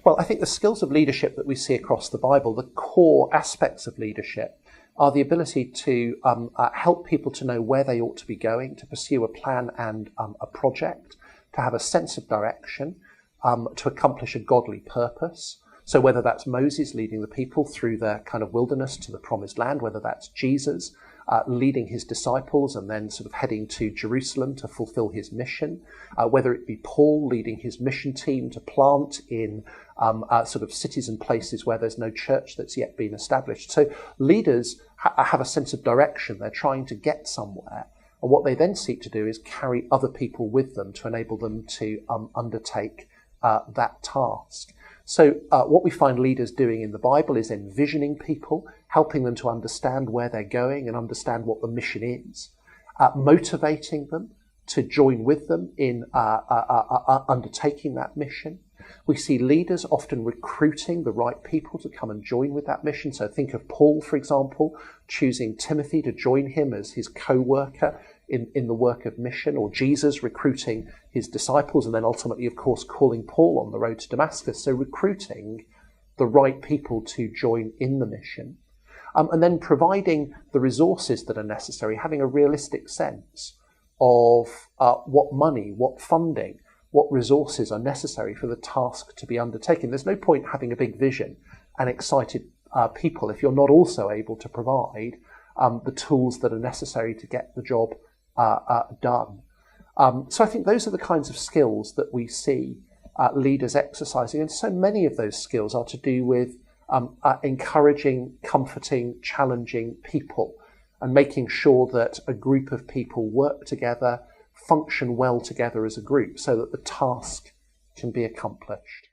Well, I think the skills of leadership that we see across the Bible, the core aspects of leadership, are the ability to help people to know where they ought to be going, to pursue a plan and a project, to have a sense of direction, to accomplish a godly purpose. So whether that's Moses leading the people through the kind of wilderness to the promised land, whether that's Jesus leading his disciples and then sort of heading to Jerusalem to fulfill his mission, whether it be Paul leading his mission team to plant in sort of cities and places where there's no church that's yet been established. So leaders have a sense of direction. They're trying to get somewhere. And what they then seek to do is carry other people with them to enable them to undertake that task. So what we find leaders doing in the Bible is envisioning people, helping them to understand where they're going and understand what the mission is, motivating them to join with them in undertaking that mission. We see leaders often recruiting the right people to come and join with that mission. So think of Paul, for example, choosing Timothy to join him as his co-worker in the work of mission, or Jesus recruiting his disciples and then ultimately, of course, calling Paul on the road to Damascus. So recruiting the right people to join in the mission. And then providing the resources that are necessary, having a realistic sense of what money, what funding, what resources are necessary for the task to be undertaken. There's no point having a big vision and excited people if you're not also able to provide the tools that are necessary to get the job done. So I think those are the kinds of skills that we see leaders exercising, and so many of those skills are to do with encouraging, comforting, challenging people and making sure that a group of people work together, function well together as a group so that the task can be accomplished.